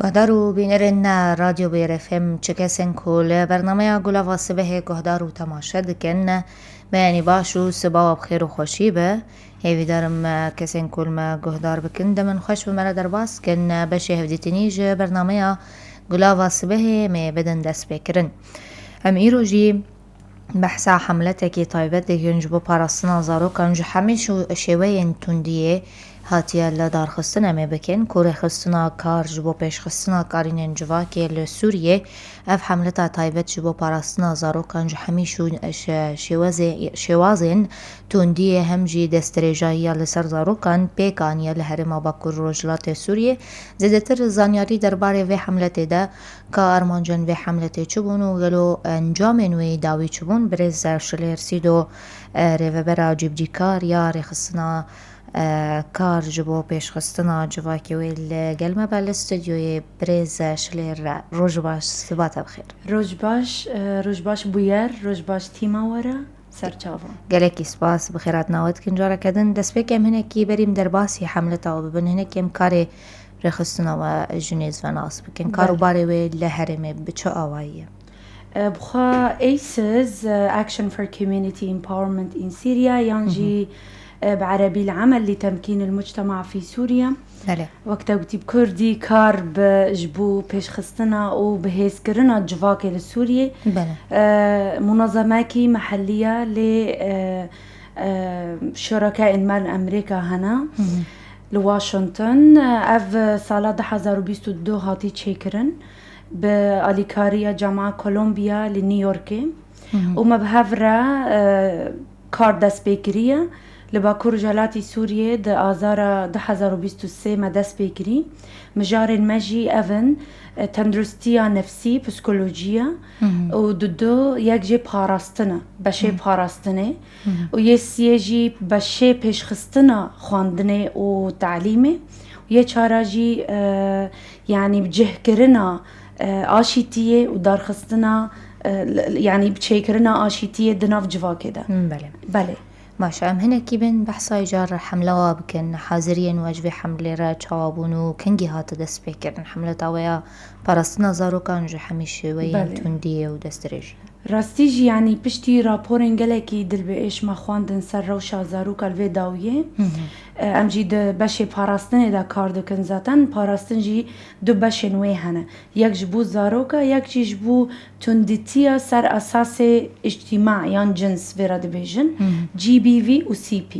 گهدارو بینرین رادیو BRFM چکسن کل برنامه گلا واسبه گهدارو تماشا دکن بیانی باشو سبا بخیر و خوشی به هیوی دارم کسین کل ما گهدار بکن دمن خوش بمرا در باس کن بشه هفدیتنیج برنامه گلا واسبه می بدن دست بکرن ام ایرو جی بحثا حملتك طيبت ينجبو باراستنا زارو كانج حميشو شوين تنديه هاتيا لدار خستنا ما بكن كوري خستنا كار جبو پیش خستنا كارين جوا كي لسوريا اف حملتا طيبت جبو باراستنا زارو كانج حميشو شوازين تنديه همجي دستريجايا لسر زارو كان بيكانيا لهرما باكور رجلات سوريا زدتر زانياري درباري في حملتي دا كارمانجن في حملتي چبونو غلو انجامن وي داوي چبون برز شلير سيدو ريفبرا جيبجي كار يا رخصنا کار جبو پیش خستنا جوا که ویل گلمه بال استودیوی برز شلیر روز باش سبات بخیر روز باش بویر روز باش تیما ورا سرچاوا گلکی سپاس بخیرات ناوت کنجارا کدن دست بکم هنه کی بریم در باسی حملتا و ببین هنه کم کاری رخصنا و جنیز و ناس بکن کارو باری ویل لحرمه بچه آوائیه بخوا ACES Action for Community Empowerment in Syria ينجي بعربي العمل لتمكين المجتمع في سوريا. بله. وقتا بتيب كردي كار بجبو پیش خستنا و بهيس كرنا جواك لسوريا. بله. منظماكي محلية لشركاء من أمريكا هنا لواشنطن اف سالة 2022 هاتي تشيكرن بأليكاريا جامعة كولومبيا لنيويورك وما بهفرة كار دست بكرية لباكور جالاتي سوريا د آذار 2023 ما دست بكري مجار المجي أفن تندرستيا نفسي بسكولوجيا وددو يجي باراستنا بشي باراستنا ويجي بشي پیش خستنا خواندنه وتعليمه ويچاراجي يعني بجه كرنا آشيتية ودار خستنا يعني بتشيكرنا آشيتية دناف جوا كده. بله. ماشا ام هنا كيبن بحثاي جار حملة بكن حاضرين واجبي حملة را چوابونو كنجي هات دست بكرن حملة تاويا باراستنا زارو كانجو حميشي وين تندية ودستريجي راستيجي يعني بشتي رابورين گلكي دل بإيش ما خواندن سر روشا زاروكا الوي داوية ام جي ده بشي باراستن دا كار دكن زاتن باراستن جي دو بشن وي هنا يك جبو زاروكا يك جي جبو تندتيا سر اساس اجتماع يعني جنس فيرا دبيجن GBV و CP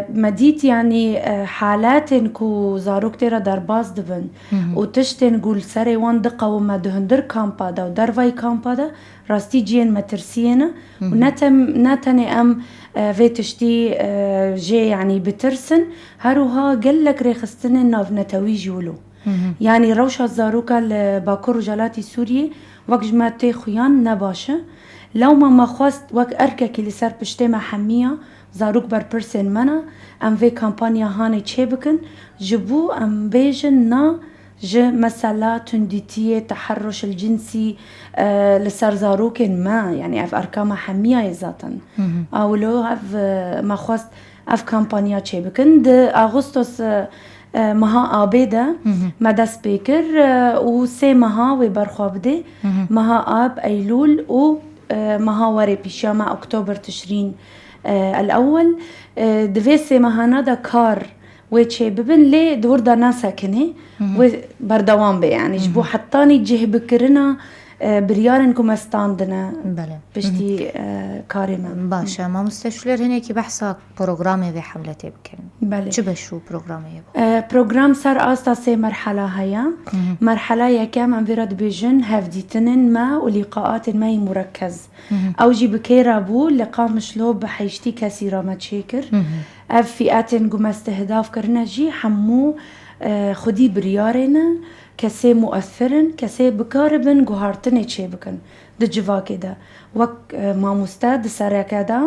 مديت يعني حالات كو زاروك تيرا در باز دبن و تشتن قول سري وان دقا وما دهندر كامبا دا و درواي كامبا دا راستي جين مترسينا ونتني ام في تشتي جي يعني بترسن هروها قلك ريخستن ناف نتويجي ولو يعني روشا الزاروكا الباكور جالاتي سوريا وقت جمعتي خيان نباشا لو ما خواست وقت اركاكي لسر بشتي محمية زاروك بر برسن منا ام في كامبانيا هاني تشي بكن جبو ام بيجن نا جه مثلا تنديتية تحرش الجنسي لسر زاروكن ما يعني اف اركام حمية ذاتا او لو اف ما خواست اف كامبانيا تشي بكن د اغسطس مها آبيدا مدى سبيكر و سي مها وبرخوابدي مها آب أيلول و مها وري بيشاما أكتوبر تشرين الأول دفي سي مها نادا كار ويتشي ببن لي دور دا ناسا كني وبردوان بي يعني جبو حطاني جه بكرنا بريارنكم استاندنا بله بشتي كارما باشا ما مستشفلر هنا كي بحثا بروغرامي في حملتي بكن بله چه بشو بروغرامي بروغرام سر آستا سي مرحلة هيا مرحلة يكام ام فيراد بيجن هفديتنن ما ولقاءات ما مركز او جي بكيرا بو لقاء مشلو بحيشتي كثيرة ما تشيكر اف فئات قم استهداف كرنا جي حمو خدي بريارنا كسي مؤثرن كسي بكاربن جوهارتن تشي بكن دجوا كده وك ما مستعد سركدا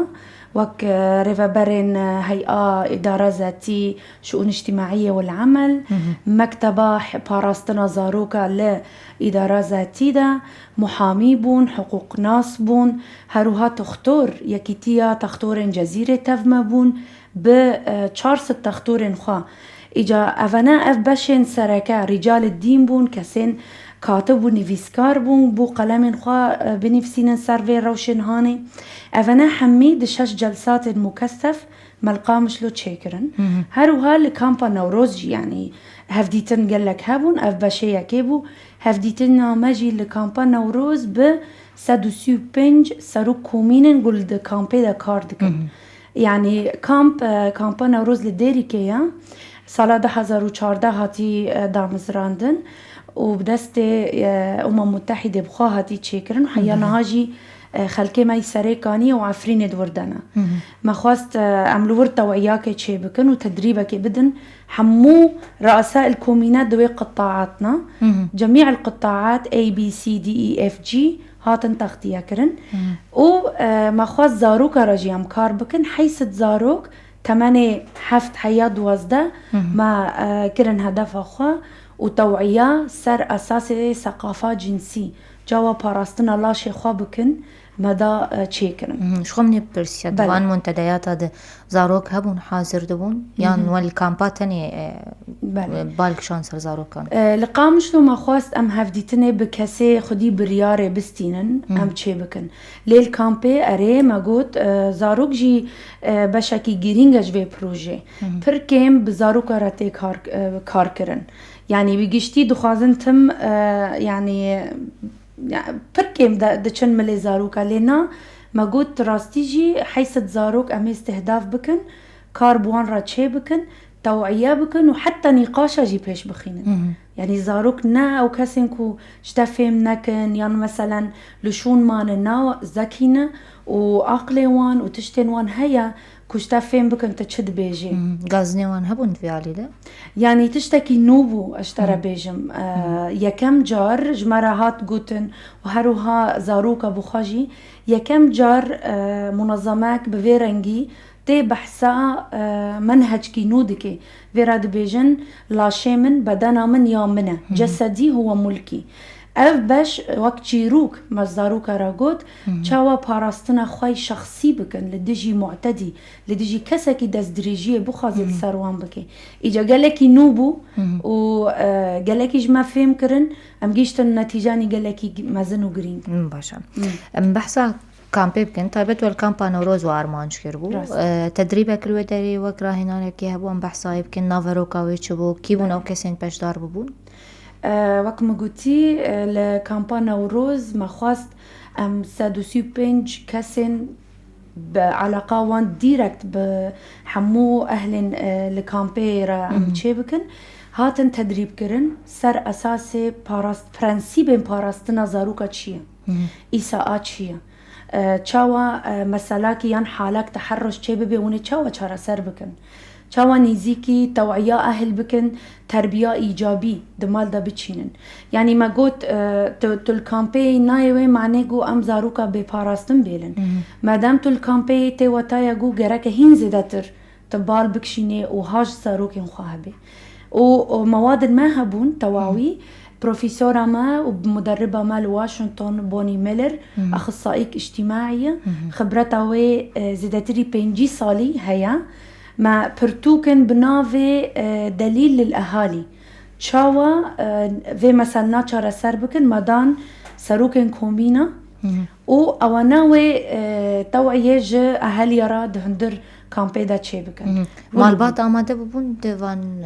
وك ريفابرين هيئة إدارة ذاتي شؤون اجتماعية والعمل مكتبة باراستنا زاروكا لإدارة ذاتي دا محامي بون حقوق ناس بون هروها تختور يكيتيا تختورن جزيرة تفما بون بچار ست تختورن خوا إجا أفنا أف بشين سركا رجال الدين بون كسين كاتب ونفيسكار بون بو قلم خوا بنفسين سرفي روشن هاني أفنا حميد 6 جلسات مكثف ملقامش لو تشيكرن هروها لكامبا نوروز يعني هفديتن قالك هابون أف بشيا كيبو هفديتن ماجي لكامبا نوروز ب سادوسيو بنج سارو كومينن قول دا كامبي دا كاردكن يعني كامبا نوروز لديري كيا سالا 2014 هاتي دامزراندن وبدست متحدة بخوا هاتي تشيكرن حيانا هاجي خلكي ماي سريكاني وعفرين دوردنا ما خواست عملور توعياك تشي بكن وتدريبك بدن حمو رؤساء الكومينات دوي قطاعاتنا جميع القطاعات A B C D E F G هاتن تغطية كرن وما خواست زاروك رجيام كار بكن حيث زاروك 8 حفت حياة دوازده ما كرن هدف أخوا وتوعية سر أساس ثقافات جنسي جوا باراستنا لا شيخوا بكن مدى تشيكرن شو مني برسيا دوان منتديات هذا زاروك هبون حاضر دبون يعني والكامبات تاني بالك شانسر زاروكان لقامش لو ما خواست ام هفديتني بكسي خدي برياري بستينن ام تشيبكن ليل كامبي اري ما قلت زاروك جي بشكي جيرينجاج في بروجي بركيم بزاروك راتي كاركرن يعني بيجشتي دخازن تم يعني بركيم دچن ملي زاروك لنا ما قلت راستيجي حيث زاروك أمي استهداف بكن كاربوان راتشي بكن توعية بكن وحتى نقاشة جي بيش بخينن يعني زاروك نا أو كاسنكو شتفهم نكن يعني مثلا لشون ماننا زكينا وعقلي وان وتشتين وان هيا كشتفهم بكن تشد بيجي غازني وان هبون في علي ده يعني تشتكي نوبو اشترى بيجم يا كم جار جمرهات جوتن وهروها زاروك ابو خاجي يا كم جار منظمات بفيرنجي تي بحثا منهج كي نودكي فيراد بيجن لا شيمن بدنا من يامنه جسدي هو ملكي اف باش وقت چیروک مزداروک راگوت چاوا پاراستنا خوای شخصی بکن لدیجی معتدی لدیجی کسی که دست دریجیه بخوازی سروان بکی ایجا گلکی نوبو و گلکی جما فهم کرن ام گیشتن نتیجانی گلکی مزن و گرین باشم بحثا کامپی بکن طيبت والكامبا نوروز وارمانش کربو تدریبک رو داری وقت راهنانه که هبو ام بحثا بکن ناوروکا ویچبو کی بون او کسین پشدار ببون وقت ما قلتي لكامبا نوروز ما خواست ام سادوسيو بنج كاسن بعلاقة وان ديركت بحمو أهل لكامبيرا ام تشيبكن هاتن تدريب كرن سر أساسي برانسيبين باراستنا زاروكا تشيا إساءات تشيا چاوا مسالاكي يان حالك تحرش تشيبه وني چاوا چارا سر بكن چاوا نيزيكي توعية أهل بكن تربية إيجابي دمال دا بچينن يعني ما قلت تل كامبي نايوه معنى قو أم زاروكا بپاراستن بيلن مادام تل كامبي تي وطايا قو غراك هين زدتر تبال بكشيني وهاج زاروكي مخواهبه ومواد ما هبون تواوي بروفيسورة ما ومدربة ما لواشنطن بوني ميلر أخصائيك اجتماعية خبرتها زدتري 5 سالي هيا ما برتوكن بنافي دليل للأهالي شاوا في مثلا چارا سر بكن مدان سروكن كومينا و اواناوي توعية جه أهالي يرا دهندر كامبي دا چه بكن مالبات آماده ببون دوان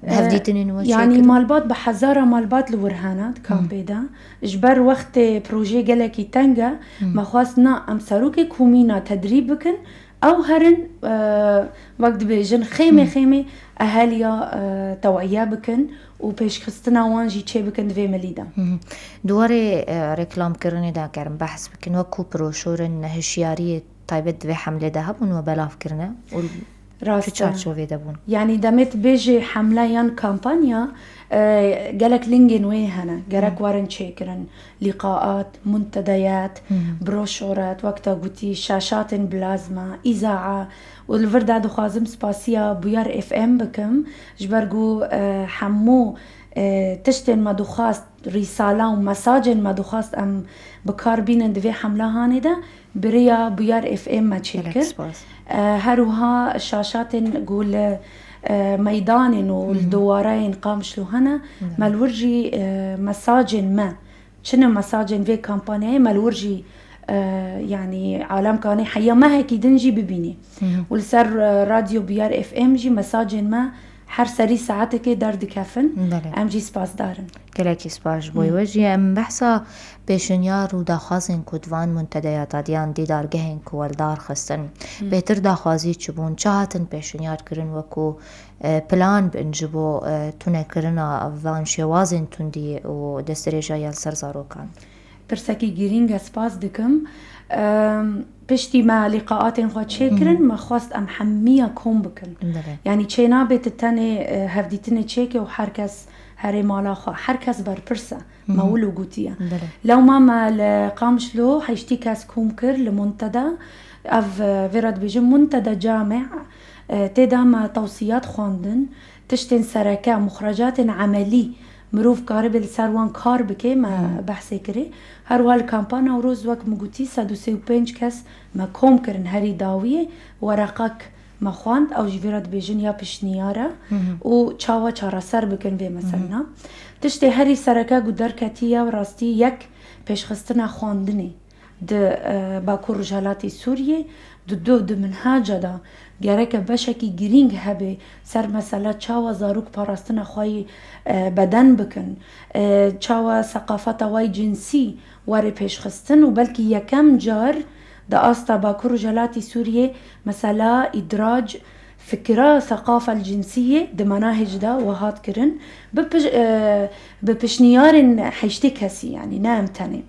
هفديتنين وچه يعني مالبات بحزارة مالبات لورهانات كامبي دا اجبر وقت بروجي جلكي تنجا ما خواستنا ام سروكي كومينا تدريب بكن او هرن وقت بيجن خيمة اهاليا توعية بكن و پیش خستنا وانجي چه بكن دوی مليدا دواري ريكلام كرني دا كرم بحث بكن وكو بروشورن هشياري طيبت دوی حملة ده هبون و بلاف كرنا راستا شو في دبون يعني دمت بيجي حملة يان كامبانيا قالك لينجن ويهنا قالك وارن شيكرن لقاءات منتديات بروشورات وقتا قوتي شاشات بلازما إذاعة والفردا دخازم سباسيا بيار اف ام بكم جبرقو حمو تشتن ما دخاست رسالة ومساجن ما دخاست ام بكاربين دوی حملة هانده بريا بيار اف ام ما تشيكر هروها شاشات نقول ميدانين والدوارين قامشلو هنا مالورجي مساجن ما شنو مساجن في كامباني مالورجي يعني عالم كاني حيا ما هيك دنجي ببيني ولسر راديو بيار اف ام جي مساجن ما هر سری ساعتی که در دکافن ام جی سپاس دارن کلاکی سپاس بوی وجی ام بحثا پیشنیار و داخوازن کدوان منتدیات دیان دیدارگهن کوالدار خستن بهتر داخوازی چبون چهاتن پیشنیار کرن وکو پلان بنجبو تونه کرنا وان شوازن تندی و دستریجا یال سرزارو کان برسکی گیرینگ سپاس دکم پشتی ما لقاءات خود شکرن ما خواست ام حمیه کم بکن یعنی چه نابت تنه هفدیتنه چیکه و هر کس هر مالا خوا هر کس بر پرسه مولو گوتیه لو ما لقامش لو حیشتی کس کم کر لمنتدى اف ویراد بیجم منتدى جامع تدا ما توصيات خواندن تشتن سرکه مخرجات عملی مروف قارب السروان کار بکه ما بحثی کری هر وال کامپان و روز وقت مگوتی 135 کس ما کم کرن هری داویه ورقاک ما خواند او جویرات بیجن یا پشنیاره و چاوا چارا سر بکن به مثلا تشتی هری سرکه گودر کتیه و راستی یک پیشخستنا خواندنه ده باکور رجالاتی سوریه دو منهاجه دا گرک بشکی گرینگ هبه سر مسئله چاوا زاروک پاراستن خواهی بدن بکن چاوا ثقافت وای جنسی واری پیشخستن و بلکه یکم جار دا آستا باکور رجالاتی سوریه مثلا ادراج فكرة ثقافة الجنسية ده مناهج ده وهات كرن بپشنيار حيشتي كسي يعني نام تاني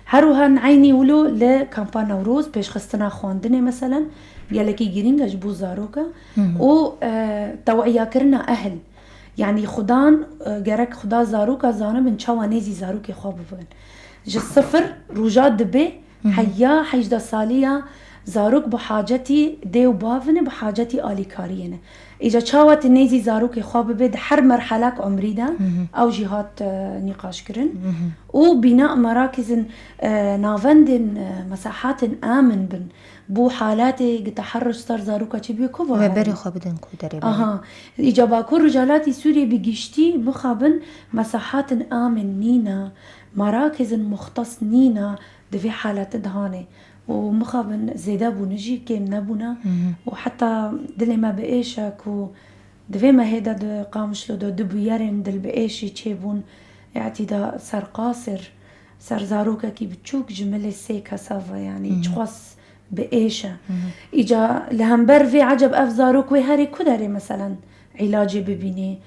هروهن عيني ولو لكامبان نوروز پیش خستنا خواندنه مثلا يالكي جيرينغ جبو زاروكا و توعية كرنا أهل يعني خدان جرك خدا زاروكا زانا من چاوا نيزي زاروكي خواب بغن جي الصفر روجات دبي حيا حيجدا ساليا زاروك بحاجتي ديو بافنه بحاجتي آليكارينه إجا چاوات نيزي زاروكي خواب بيد هر مرحلة عمري ده أو جهات نقاش كرن وبناء مراكز نافندن مساحات آمن بن بو حالات تحرش صار زاروكا تبي كوفا وبري خوابدن كودري إجا باكور رجالاتي سوريا بيجشتي بخابن مساحات آمن نينا مراكز مختص نينا دفي حالات دهانه ومخابن زيدا بونجي كيم نبونا وحتى دلي ما بقيشك و دفي ما هيدا دو قامش لو دو بيارن دل بقيشي تشيبون يعطي دا سر قاصر سر زاروكا كي بتشوك جملة سيكا سافا يعني تخص بقيشة إجا لهمبر في عجب أف زاروك وهاري كداري مثلا علاجي ببيني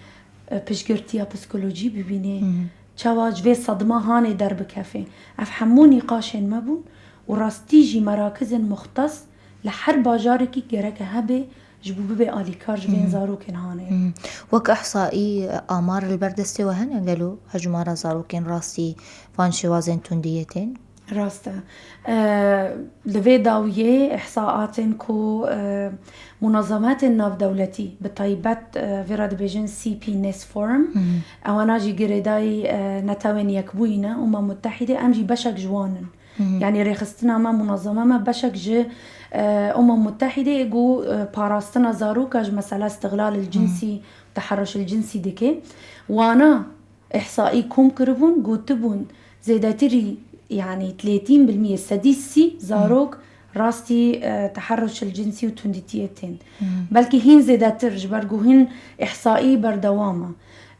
بشجرتيا بسكولوجي ببيني تشاواج في صدمة هاني درب كافي أفهموني قاشين مبون وراستيجي مراكز مختص لحر باجاركي جرك هبه جبو ببي آليكار جبين زاروكين هاني وك إحصائي آمار البردستي وهن قالوا هجمارا زاروكين راستي فانشي وازن تنديتين راسته لفي داوية إحصاءات كو منظمات الناف دولتي بطيبات فيراد بيجن سي بي نيس فورم أوانا جي قريداي نتاوين يكبوينة متحدة أمجي بشك جوانن يعني ريخستنا ما منظمة ما بشك جي متحدة يقو باراستنا زاروكاج مسألة استغلال الجنسي تحرش الجنسي ديكي وانا إحصائي كوم كربون قوتبون زيداتري يعني 30% سديسي زاروك راستي تحرش الجنسي وتنديتيتين بلكي هين زيداتر جبرقو هين إحصائي بردوامة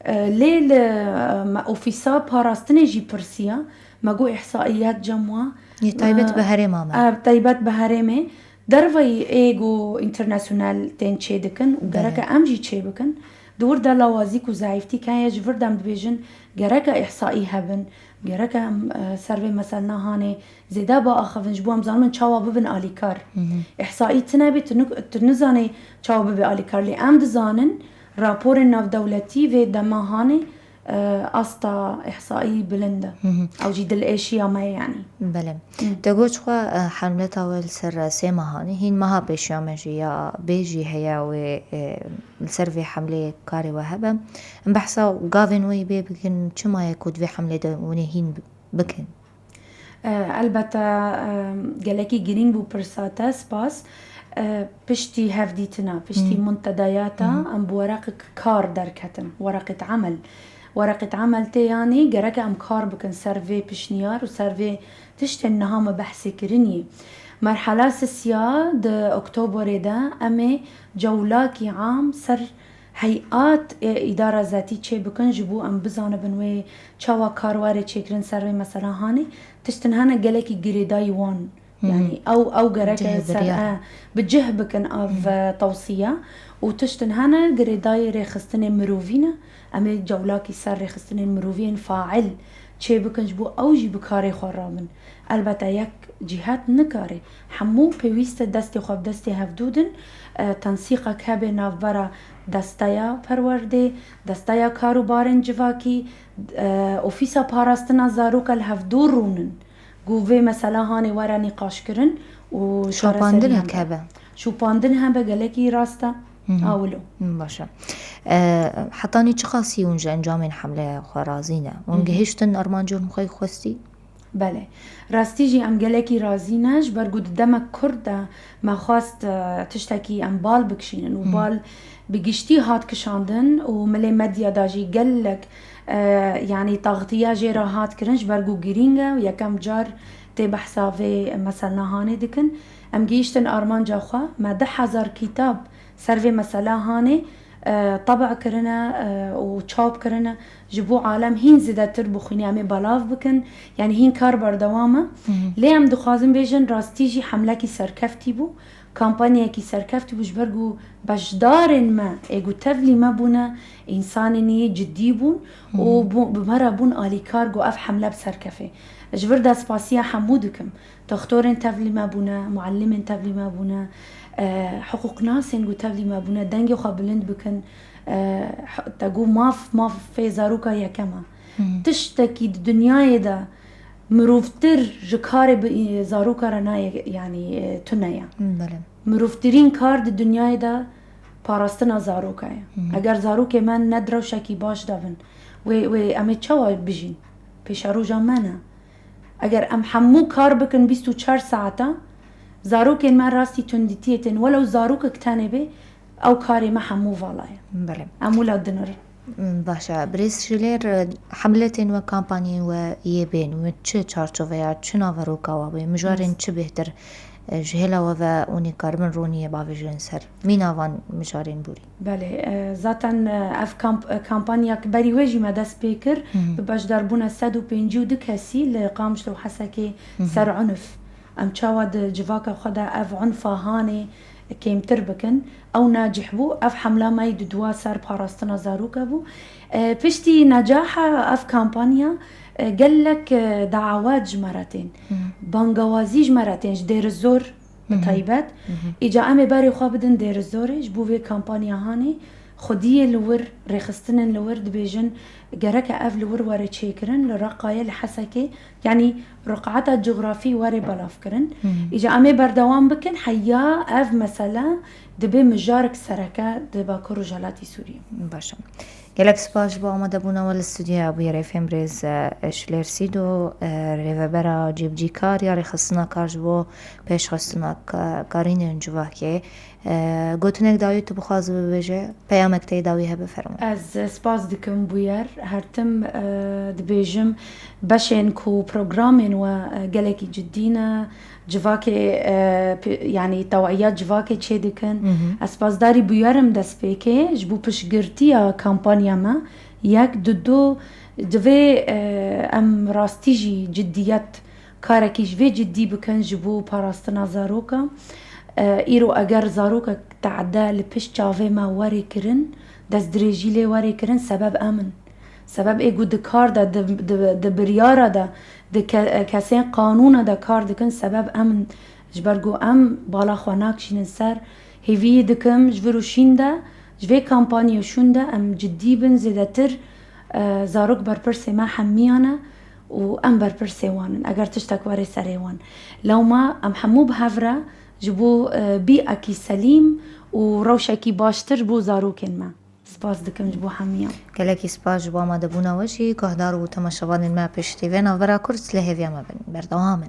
ليل أوفيسا باراستني جي برسيا ماقو إحصائيات جموع طيبت بهريمة طيبت بهريمة درفي إيجو إنترناسيونال تين تشي دكن وقرأك أمجي تشي بكن دور دا لوازيك وزعيفتي كان يجفر دام دبيجن قرأك إحصائي هبن قرأك سرفي مثلنا هاني زيدا با أخفن جبوهم زالمن چاوا ببن آليكار إحصائي تنابي تنزاني چاوا ببن آليكار لي أم دزانن رابور الناف دولتي في دماهاني أستا إحصائي بلندة أو جيد الأشياء ما يعني بله تقول شو حملة أول سر سيما هاني هين مها بيشيا مجيا بيجي هيا و السر في حملة كاري وهبة بحثا وقافن وي بيبكن شما يكود في حملة دوني هين بكن البته گلکی گرینگ بو پرساته سپاس پشتی هفدیتنا پشتی منتدیاتا ام بورق کار درکتن ورقة عمل تياني جرك ام كار بكن سيرفي بشنيار وسيرفي تشتن نهام بحثي كرني مرحلة سيا د اكتوبر دا امي جولاكي عام سر هيئات إدارة ذاتي چه بكن جبو ام بزانه بنوي چاوا كارواري چكرن سيرفي مثلا هاني تشتن هانا جلكي جريداي وان يعني او جرك سر بجه بكن اف توصية وتشتن هانا جريداي ريخستني مروفينا امي جولاكي سر ريخستني مروفين فاعل چه بكن جبو او جي بكاري خورامن البته يك جهات نكاري حمو بيويست دستي خواب دستي هفدودن تنسيقك هبه نافبرا دستايا پرورده دستايا کاروبارن جواكي اوفيسا پاراستنا زاروك الهفدور رونن گوه مثلا هاني ورا نقاش کرن و شوپاندن هكذا شوپاندن هم بقلكي راستا اولو باشه حتاني چه خاصی اونجا انجام حمله خوارازینه اونجا هشتن ارمان جور مخوای خواستی؟ بله راستی جی ام گلکی رازینش برگود دمک کرده ما خواست تشتکی ام بال بکشینن و بال بگشتی هات کشاندن و ملی مدیا داجی گلک يعني تغطية جيرا هات كرنش برگو گرینگه و یکم جار تی بحثاوه مثلا هاني دکن ام گیشتن آرمان جاخوا ما 10,000 كتاب سروي مثلا هاني طبع كرنا وشاب كرنا جبو عالم هين زيادة تربو خيني امي بلاف بكن يعني هين كار بردوامه ليه ام دخازم بيجن راستيجي حملة كي سركفتي بو كامبانيا كي سركفتي بو جبرگو بجدار ما ايگو تفلي ما بونا انسانيني جدي بون وبمرا بون آلي كارگو اف حملة بسركفه جبر دا سباسيا حمودكم دكتورين تفلي ما بونا معلمين تفلي ما بونا حقوق ناس انگو تفلي ما بونا دنگي خابلند بكن تقو ما في زاروكا يا كما تشتكي الدنيا دا مروفتر جكاري زاروكا رناي يعني تنايا مروفترين كارد الدنيا دا پاراستنا زاروكا اگر زاروكا من ندرو شكي باش دافن و امي چوا بجين پیشارو جامانا اگر ام حمو کار بکن 24 ساعتا زاروکن من راستی تندیتیتن ولو زاروک اکتانه به او کاری ما حمو والای بله امولا دنر باشه بریس شلیر حملتین و کامپانی و یبین و چه چارچوبه چه ناوروکا و مجارن چه بهتر جهلا و اونی کارمن رونیه باوجن سر میناوان مجارن بوری بله ذاتا اف کامپانیا کبری وجی ما دست پیکر باش دربونه 152 کسی لقامش لو حسکی سر عنف ام چاود جواکا خدا اف عنفا هاني كيمتر بكن او ناجح بو اف حمله ما يدوا سر باراستنا زاروكا بو بشتي نجاح اف كامبانيا قال لك دعوات جمرتين بانغوازي جمرتين دير الزور بطيبات اجا امي باري خوابدن دير الزورج بو في كامبانيا هاني خديه لور رخصتن لور دبيجن جرك اف لور ورا تشيكرن لرقايه لحسكي يعني رقعتها الجغرافي ورا بلافكرن اجا امي بردوام بكن حيا اف مثلا دبي مجارك سركه دبا كروجالاتي سوريا باشا گلک سپاس با آمده بونا ول استودیو ابو رفم برز اشلرسیدو ریوبرا جیبجی کار یا رخصنا کارج بو پیش خستنا کارین جوا که گوتنک داوی تو بخواز ببیجه پیامک تی داوی هبه فرمو از سپاس دکم بویر هرتم دبیجم باشن کو پروگرامین و گلکی جدینا جواكي يعني توعيات جواكي تشي دكن اسباس داري بيارم دست بيكي جبو پشگرتيا كامبانيا ما يك دو دوي ام راستيجي جديات كاركي جوي جدي بكن جبو باراستنا زاروكا ايرو اگر زاروكا تعدى لپش چاوه ما واري کرن دست دريجي لي واري کرن سبب امن سبب ايگو دكار دا بريارا دا کسین قانون دا کار دکن سبب ام جبرگو ام بالا خواناک شین سر هیوی دکم جبرو شین دا جوی کامپانیو شون دا ام جدی بن زیده تر زاروک برپرسی ما حمیانا و ام برپرسی وانن اگر تشتک واری سری وان لو ما ام حمو بهفره جبو بیعکی سلیم و روشکی باشتر بو زاروکن ما سپاس دکم جبو حمیان گلکی سپاس جبو آمده بونا وشی که دارو تماشاوان ما پشتی و نوبرا کرس لحوی ما بردوامن